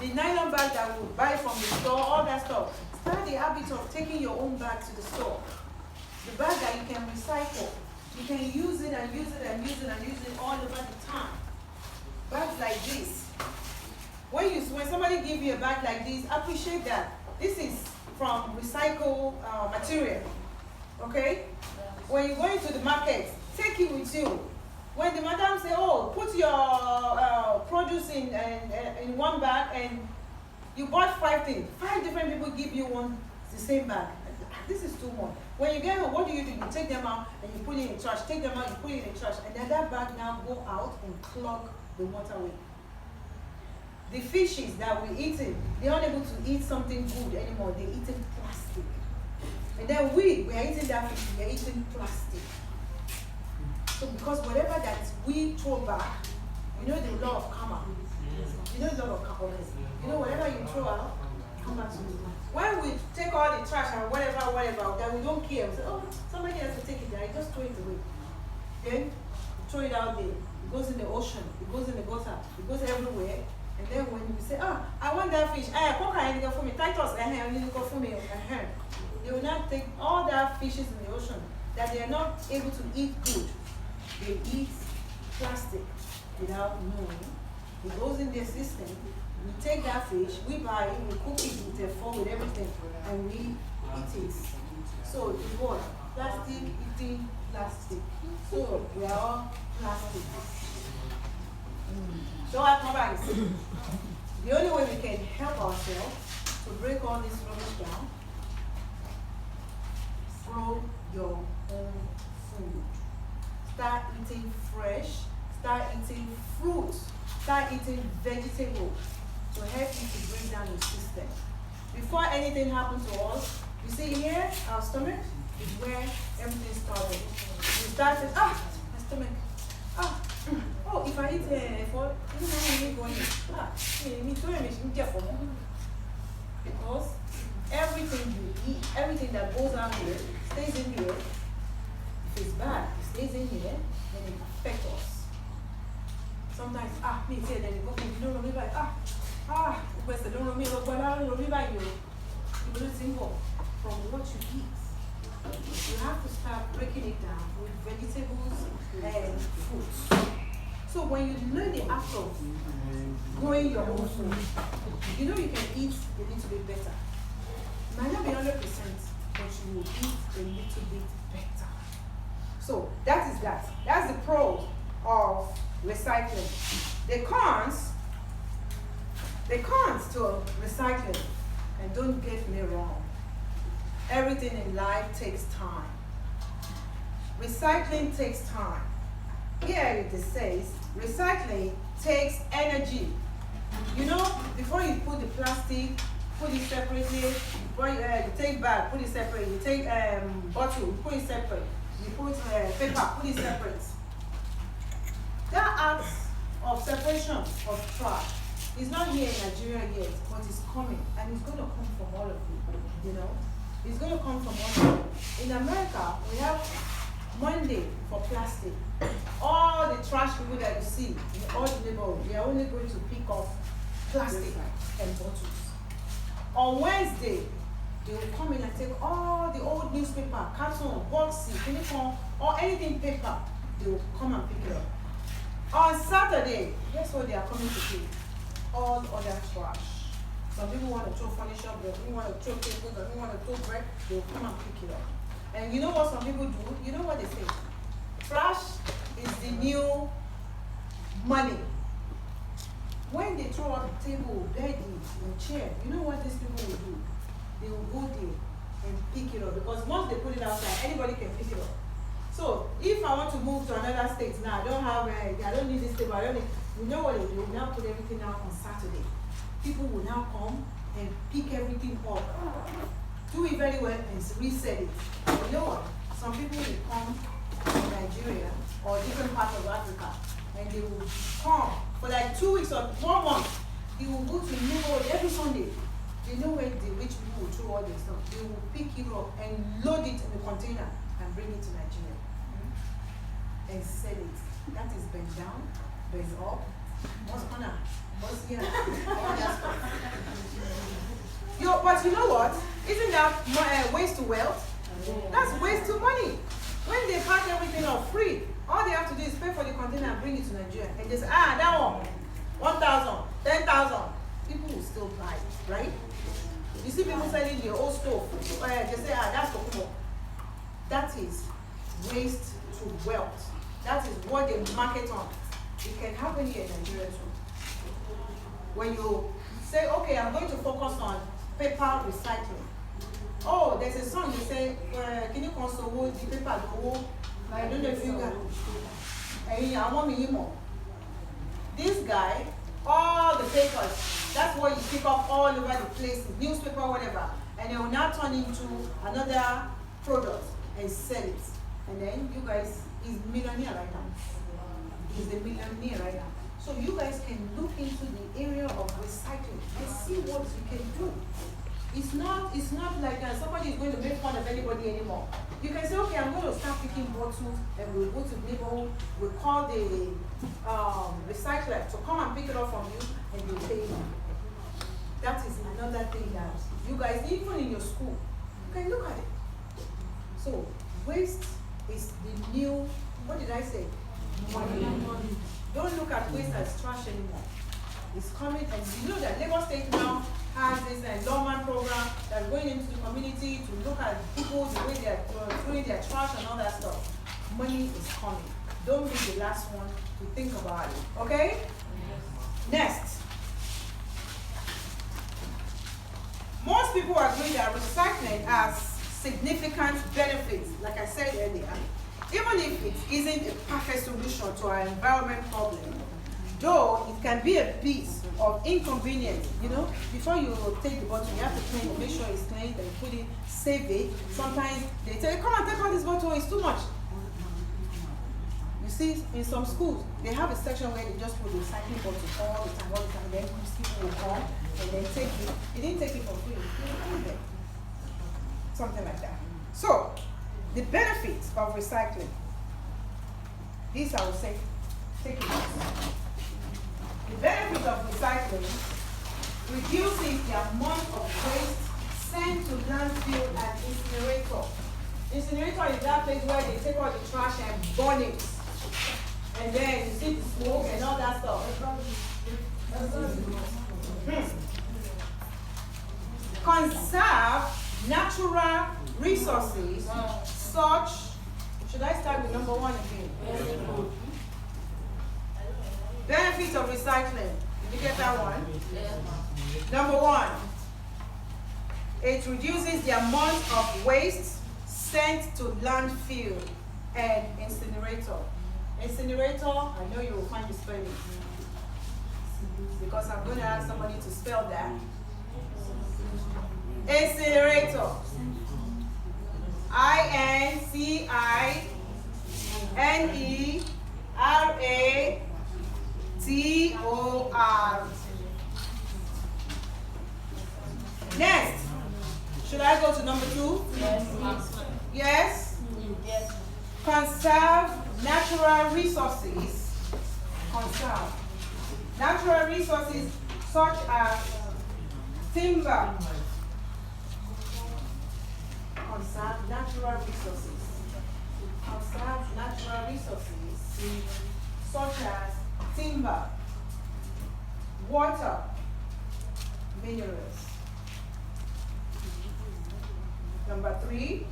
the nylon bag that we buy from the store, all that stuff. Start the habit of taking your own bag to the store. The bag that you can recycle. You can use it and use it and use it and use it all over the time. Bags like this. When somebody gives you a bag like this, appreciate that. This is from recycled material. Okay? When you go into the market, take it with you. When the madam say, oh, put your produce in one bag, and you bought 5 things. 5 different people give you the same bag. This is too much. When you get home, what do? You take them out and you put it in the trash. Take them out, you put it in the trash. And then that bag now go out and clog the waterway. The fishes that we're eating, they're not able to eat something good anymore. They're eating plastic. And then we are eating that fish, we are eating plastic. So because whatever that we throw back, you know the law of karma. You know the law of karma. You know whatever you throw out, come back to you. When we take all the trash and whatever, that we don't care, we say, oh, somebody has to take it there, just throw it away. Then throw it out there. It goes in the ocean, it goes in the gutter, it goes everywhere. And then when you say, oh, I want that fish, for me, TOS, for me, they will not take all that fishes in the ocean that they are not able to eat good. They eat plastic without knowing. It goes in their system. We take that fish, we buy it, we cook it with the food, with everything, and we eat it. So it's what? Plastic eating plastic. So we are all plastic. So I come back. The only way we can help ourselves to break all this rubbish down, grow your own food. Start eating fresh, start eating fruits, start eating vegetables to help you to bring down your system. Before anything happens to us, you see here, our stomach is where everything started. You started, my stomach, oh, if I eat for, because everything you eat, everything that goes out here, stays in here. If it's bad, it stays in here, then it affects us. Sometimes, me say, then it goes, you don't know me like, because they don't know me, but I don't know me like you. You will think from what you eat. You have to start breaking it down with vegetables and fruits. So when you learn the act of growing your own food, you know you can eat a little bit better. It might not be 100%, but you will eat a little bit better. So that is that. That's the pros of recycling. The cons to recycling, and don't get me wrong, everything in life takes time. Recycling takes time. Here it says, recycling takes energy. You know, before you put the plastic, put it separately. Before you take bag, put it separate. You take bottle, put it separate. You put paper, put it separate. That act of separation of trash is not here in Nigeria yet, but it's coming, and it's going to come from all of you. You know, it's going to come from all of you. In America, we have Monday for plastic. All the trash people that you see in all the neighborhood, they are only going to pick up plastic and bottles. On Wednesday, they will come in and take all the old newspaper, carton, boxes, uniform, or anything paper. They will come and pick it up. On Saturday, guess what they are coming to pick? All other trash. Some people want to throw furniture, some want to throw tables, some want to throw bread. They will come and pick it up. And you know what some people do? You know what they say? Trash is the new money. When they throw out the table, bed, and chair, you know what these people will do? They will go there and pick it up, because once they put it outside, anybody can pick it up. So if I want to move to another state now, I don't need this table, you know what they do? Now put everything out on Saturday. People will now come and pick everything up, do it very well, and reset it. You know what? Some people will come from Nigeria or different parts of Africa, and they will come for like 2 weeks or 1 month. They will go to the neighborhood every Sunday. They know where the rich people will throw all their stuff. They will pick it up and load it in a container and bring it to Nigeria and sell it. That is bent down, bent up, what's corner, what's here, all that stuff. But you know what? Isn't that waste to wealth? That's waste to money. When they pack everything up free, all they have to do is pay for the container and bring it to Nigeria. And they say, that one, 1,000, 10,000. People will still buy it, right? You see people selling their old stove. They say, that's Kokumo. That is waste to wealth. That is what they market on. It can happen here in Nigeria too. When you say, okay, I'm going to focus on paper recycling. Oh, there's a song you say, can you console the paper? I don't know if you got it. This guy, all the papers, that's what you pick up all over the place, newspaper, whatever, and they will now turn into another product and sell it. And then you guys, he's millionaire right now. He's a millionaire right now. So you guys can look into the area of recycling and see what you can do. It's not like somebody is going to make fun of anybody anymore. You can say, okay, I'm going to start picking bottles, and we'll go to the neighborhood, we'll call the recycler to come and pick it up from you, and you'll pay you. That is another thing that you guys, even in your school, you can look at it. So waste is the new, what did I say? Money. Don't look at waste as trash anymore. It's coming, and you know that Lagos State now has this lawman program that's going into the community to look at people, the way they are throwing their trash and all that stuff. Money is coming. Don't be the last one to think about it. Okay? Next. Most people agree that recycling has significant benefits, like I said earlier, even if it isn't a perfect solution to our environment problem. Though it can be a bit of inconvenience, you know, before you take the bottle, you have to clean it, make sure it's clean, then you put it, save it. Sometimes they tell you, come and take out this bottle, it's too much. You see, in some schools, they have a section where they just put the recycling bottle all the time, then people will come and then take it. They didn't take it for free, something like that. So, the benefits of recycling, these I would say, take it. The benefit of recycling reduces the amount of waste sent to landfill and incinerator. Incinerator is that place where they take all the trash and burn it. And then you see the smoke and all that stuff. Conserve natural resources such, should I start with number one again? Benefits of recycling. Did you get that one? Number one, it reduces the amount of waste sent to landfill and incinerator. Incinerator, I know you will find the spelling because I'm going to ask somebody to spell that. Incinerator. INCINERATOR. Next, should I go to number two? Yes. Yes? Conserve natural resources. Conserve natural resources such as timber. Conserve natural resources. Conserve natural resources such as timber, water, minerals. Number three,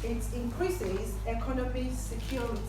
it increases economic security.